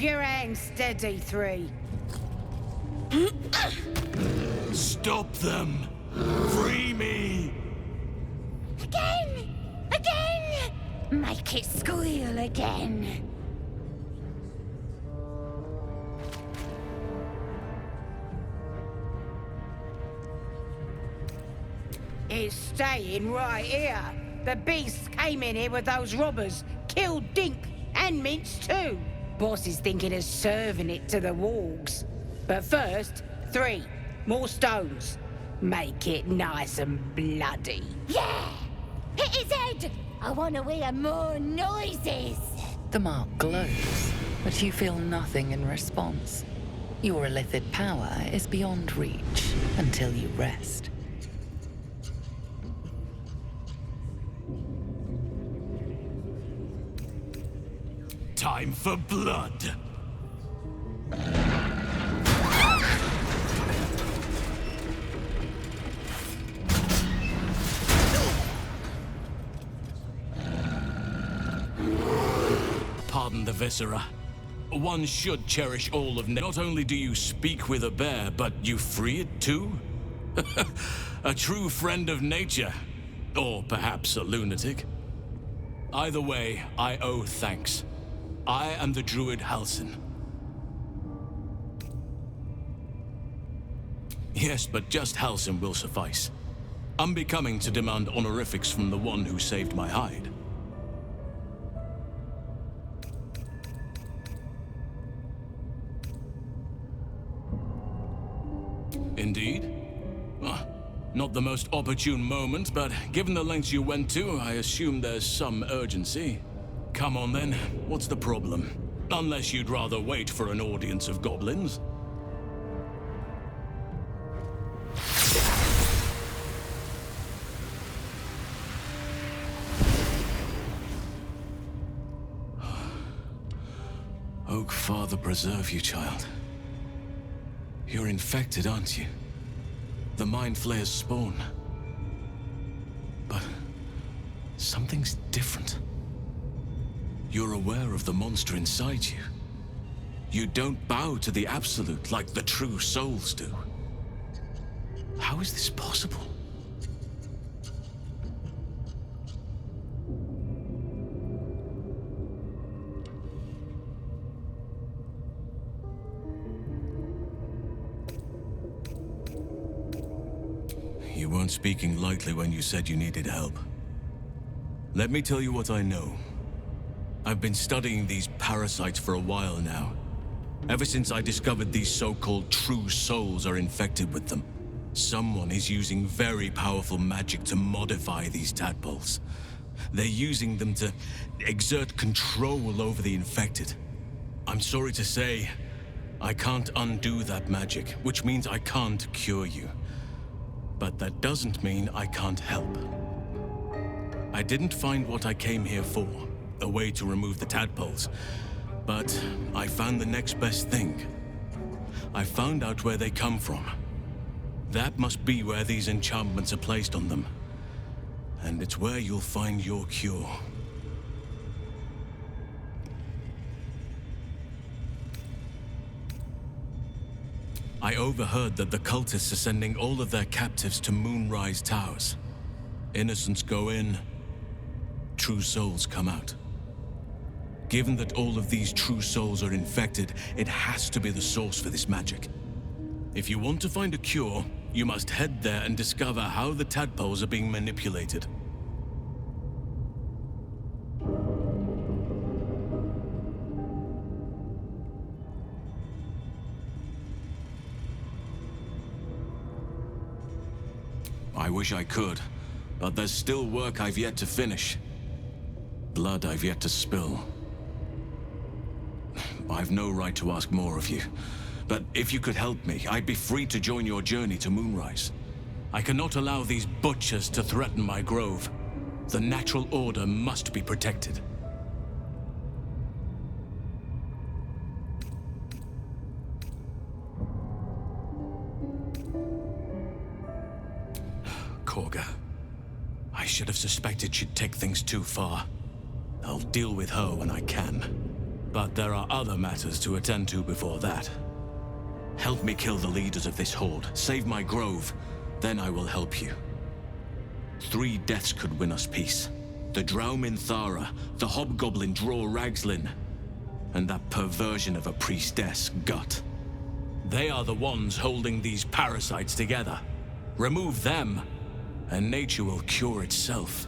your hands steady, three. Stop them! Free me! Again! Again! Make it squeal again. It's staying right here. The beasts came in here with those robbers, killed Dink and Minch too. Boss is thinking of serving it to the wargs. But first, 3 more stones. Make it nice and bloody. Yeah! Hit his head! I want to hear more noises! The mark glows, but you feel nothing in response. Your illithid power is beyond reach until you rest. Time for blood! Pardon the viscera. One should cherish all of Not only do you speak with a bear, but you free it too? A true friend of nature. Or perhaps a lunatic. Either way, I owe thanks. I am the druid Halsin. Yes, but just Halsin will suffice. Unbecoming to demand honorifics from the one who saved my hide. Indeed? Not the most opportune moment, but given the lengths you went to, I assume there's some urgency. Come on then, what's the problem? Unless you'd rather wait for an audience of goblins. Oak Father preserve you, child. You're infected, aren't you? The Mind Flayer's spawn. But something's different. You're aware of the monster inside you. You don't bow to the Absolute like the true souls do. How is this possible? You weren't speaking lightly when you said you needed help. Let me tell you what I know. I've been studying these parasites for a while now. Ever since I discovered these so-called true souls are infected with them. Someone is using very powerful magic to modify these tadpoles. They're using them to exert control over the infected. I'm sorry to say, I can't undo that magic, which means I can't cure you. But that doesn't mean I can't help. I didn't find what I came here for, a way to remove the tadpoles, but I found the next best thing. I found out where they come from. That must be where these enchantments are placed on them. And it's where you'll find your cure. I overheard that the cultists are sending all of their captives to Moonrise Towers. Innocents go in, true souls come out. Given that all of these true souls are infected, it has to be the source for this magic. If you want to find a cure, you must head there and discover how the tadpoles are being manipulated. I wish I could, but there's still work I've yet to finish. Blood I've yet to spill. I've no right to ask more of you, but if you could help me, I'd be free to join your journey to Moonrise. I cannot allow these butchers to threaten my grove. The natural order must be protected. Korga. I should have suspected she'd take things too far. I'll deal with her when I can. But there are other matters to attend to before that. Help me kill the leaders of this horde, save my grove, then I will help you. 3 deaths could win us peace. The Drow Minthara, the Hobgoblin Draw Ragslin, and that perversion of a priestess, Gut. They are the ones holding these parasites together. Remove them, and nature will cure itself.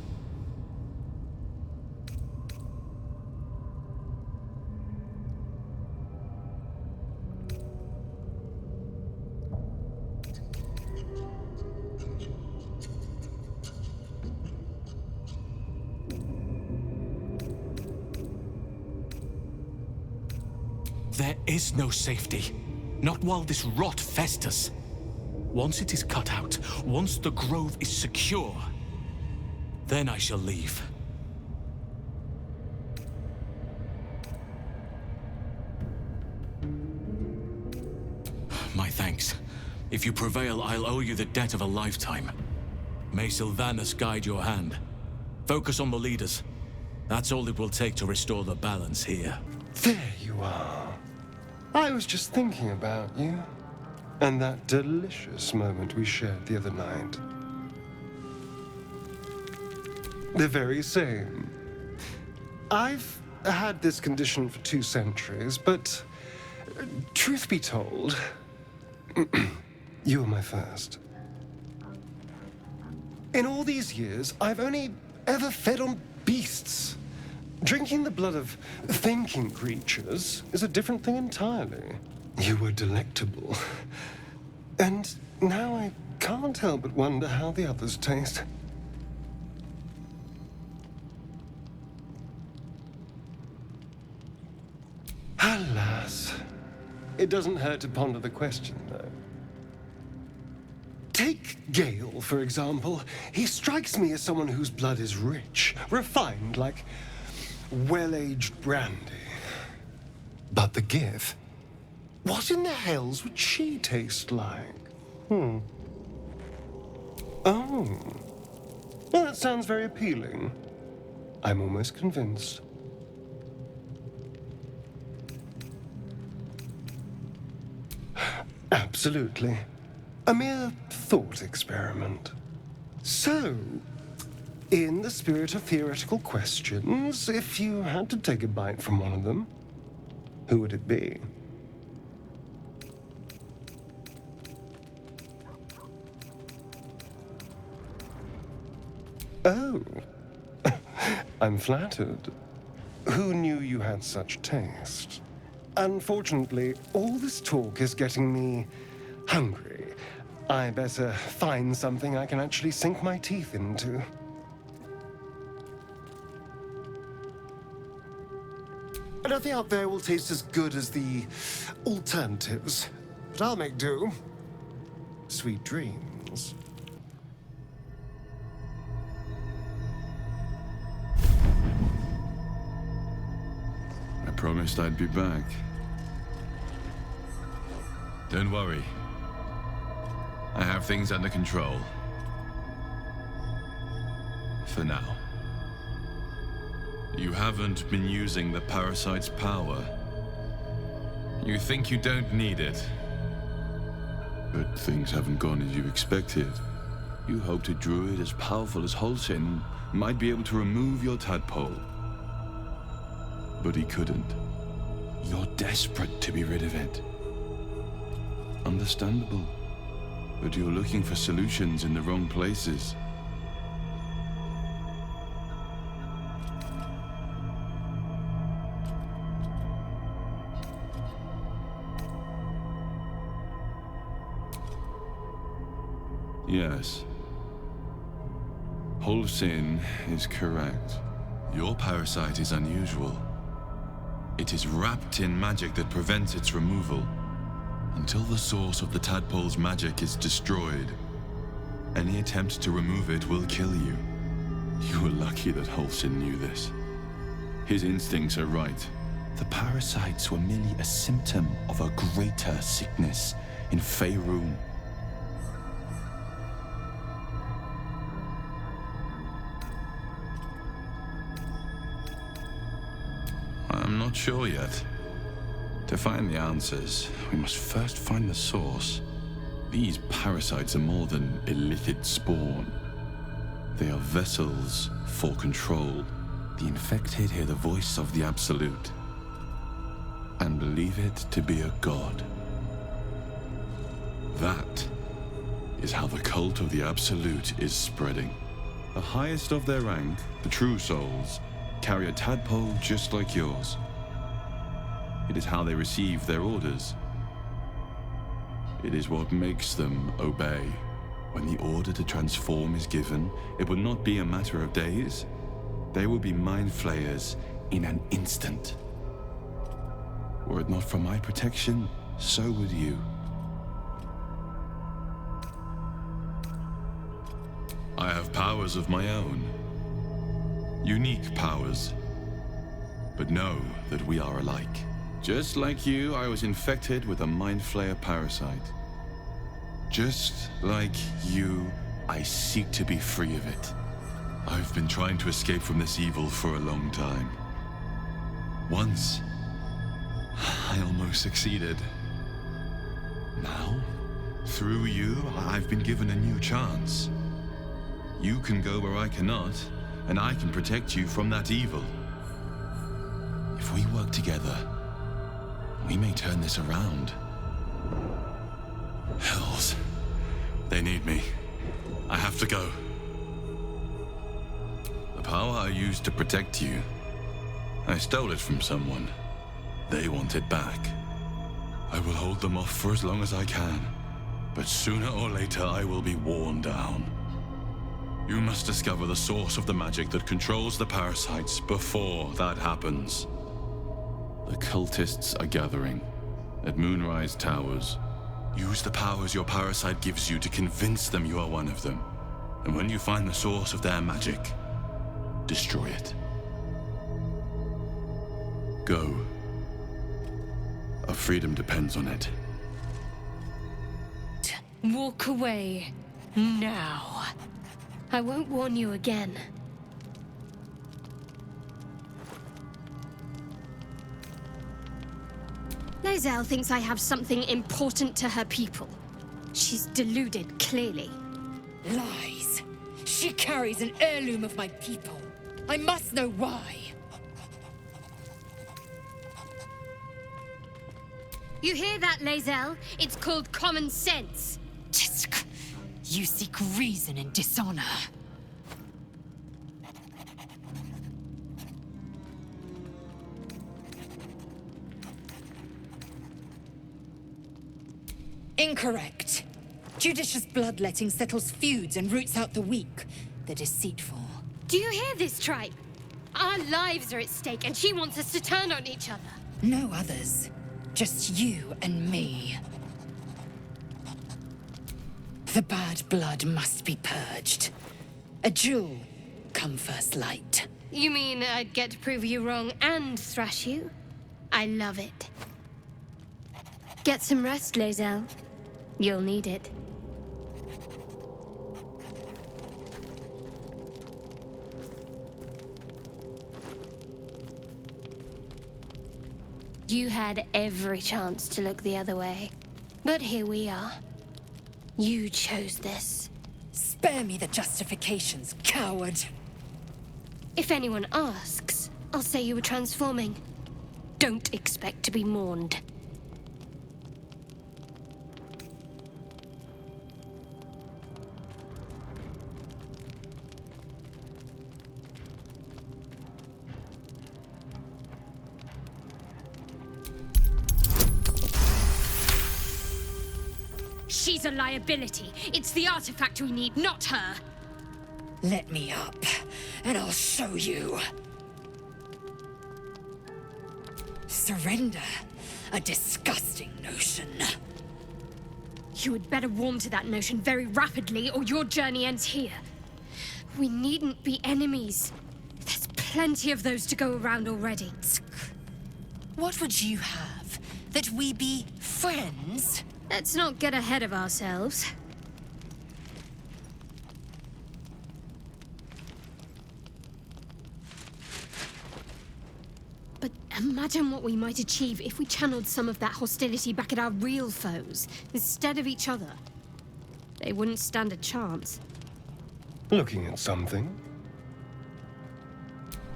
There is no safety. Not while this rot festers. Once it is cut out, once the grove is secure, then I shall leave. My thanks. If you prevail, I'll owe you the debt of a lifetime. May Sylvanus guide your hand. Focus on the leaders. That's all it will take to restore the balance here. There you are. I was just thinking about you, and that delicious moment we shared the other night. The very same. I've had this condition for 2 centuries, but truth be told, you were my first. In all these years, I've only ever fed on beasts. Drinking the blood of thinking creatures is a different thing entirely. You were delectable. And now I can't help but wonder how the others taste. Alas. It doesn't hurt to ponder the question, though. Take Gale, for example. He strikes me as someone whose blood is rich, refined, like well-aged brandy. But the Gith? What in the hells would she taste like? Oh. Well, that sounds very appealing. I'm almost convinced. Absolutely. A mere thought experiment. So, in the spirit of theoretical questions, if you had to take a bite from one of them, who would it be? Oh. I'm flattered. Who knew you had such taste? Unfortunately, all this talk is getting me hungry. I better find something I can actually sink my teeth into. Nothing out there will taste as good as the alternatives, but I'll make do. Sweet dreams. I promised I'd be back. Don't worry. I have things under control. For now. You haven't been using the parasite's power. You think you don't need it. But things haven't gone as you expected. You hoped a druid as powerful as Halsin might be able to remove your tadpole. But he couldn't. You're desperate to be rid of it. Understandable. But you're looking for solutions in the wrong places. Yes. Halsin is correct. Your parasite is unusual. It is wrapped in magic that prevents its removal. Until the source of the tadpole's magic is destroyed, any attempt to remove it will kill you. You were lucky that Halsin knew this. His instincts are right. The parasites were merely a symptom of a greater sickness in Faerun. I'm I'm not sure yet. To find the answers, we must first find the source. These parasites are more than illithid spawn. They are vessels for control. The infected hear the voice of the Absolute and believe it to be a god. That is how the cult of the Absolute is spreading. The highest of their rank, the true souls, carry a tadpole just like yours. It is how they receive their orders. It is what makes them obey. When the order to transform is given, it will not be a matter of days. They will be mind flayers in an instant. Were it not for my protection, so would you. I have powers of my own. Unique powers. But know that we are alike. Just like you, I was infected with a Mind Flayer parasite. Just like you, I seek to be free of it. I've been trying to escape from this evil for a long time. Once, I almost succeeded. Now, through you, I've been given a new chance. You can go where I cannot, and I can protect you from that evil. If we work together, we may turn this around. Hells. They need me. I have to go. The power I used to protect you, I stole it from someone. They want it back. I will hold them off for as long as I can, but sooner or later I will be worn down. You must discover the source of the magic that controls the parasites before that happens. The cultists are gathering at Moonrise Towers. Use the powers your parasite gives you to convince them you are one of them. And when you find the source of their magic, destroy it. Go. Our freedom depends on it. Walk away. Now. I won't warn you again. Lae'zel thinks I have something important to her people. She's deluded, clearly. Lies. She carries an heirloom of my people. I must know why. You hear that, Lae'zel? It's called common sense. Tisk. You seek reason in dishonor. Incorrect. Judicious bloodletting settles feuds and roots out the weak, the deceitful. Do you hear this, tribe? Our lives are at stake, and she wants us to turn on each other. No others. Just you and me. The bad blood must be purged. A jewel come first light. You mean I'd get to prove you wrong and thrash you? I love it. Get some rest, Lae'zel. You'll need it. You had every chance to look the other way. But here we are. You chose this. Spare me the justifications, coward. If anyone asks, I'll say you were transforming. Don't expect to be mourned. She's a liability. It's the artifact we need, not her. Let me up, and I'll show you. Surrender. A disgusting notion. You had better warm to that notion very rapidly, or your journey ends here. We needn't be enemies. There's plenty of those to go around already. What would you have? That we be friends? Let's not get ahead of ourselves. But Imagine what we might achieve if we channeled some of that hostility back at our real foes, instead of each other. They wouldn't stand a chance. Looking at something?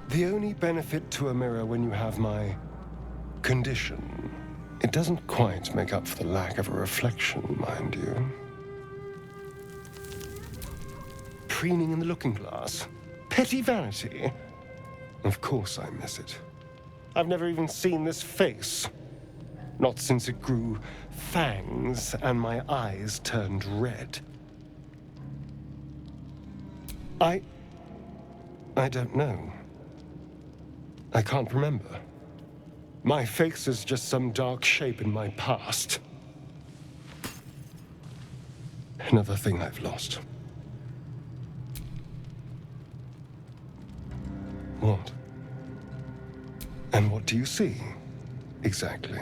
The only benefit to a mirror when you have my condition, it doesn't quite make up for the lack of a reflection, mind you. Preening in the looking glass? Petty vanity? Of course I miss it. I've never even seen this face. Not since it grew fangs and my eyes turned red. I don't know. I can't remember. My face is just some dark shape in my past. Another thing I've lost. What? And what do you see, exactly?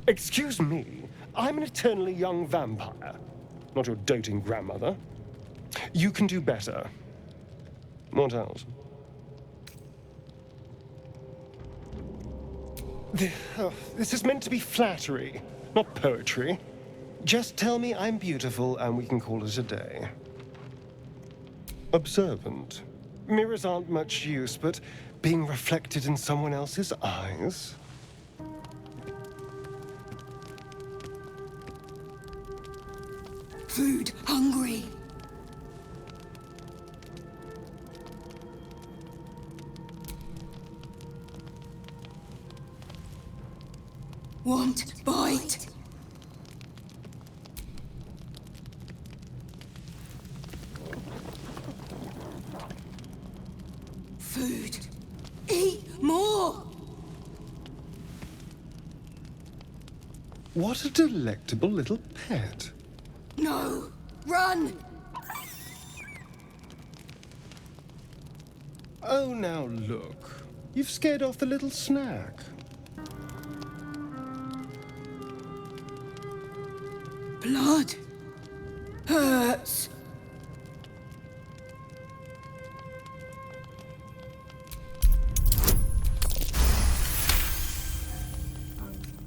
Excuse me, I'm an eternally young vampire, not your doting grandmother. You can do better. What else? This is meant to be flattery, not poetry. Just tell me I'm beautiful and we can call it a day. Observant. Mirrors aren't much use, but being reflected in someone else's eyes? Food hungry. Want bite. Food. Eat more! What a delectable little pet. No! Run! Oh, now look. You've scared off the little snack. Blood. Hurts.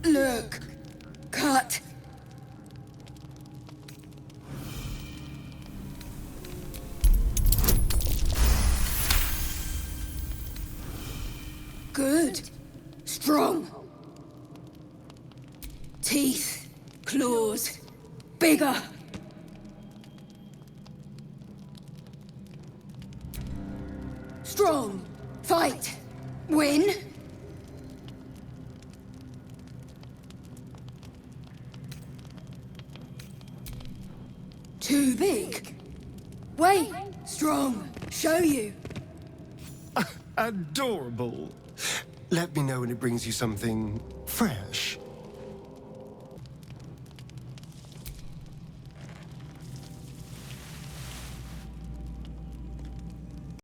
Look. Cut. Good. Strong. Teeth. Claws. Bigger. Strong. Fight. Win. Too big. Wait. Strong. Show you. Adorable. Let me know when it brings you something fresh.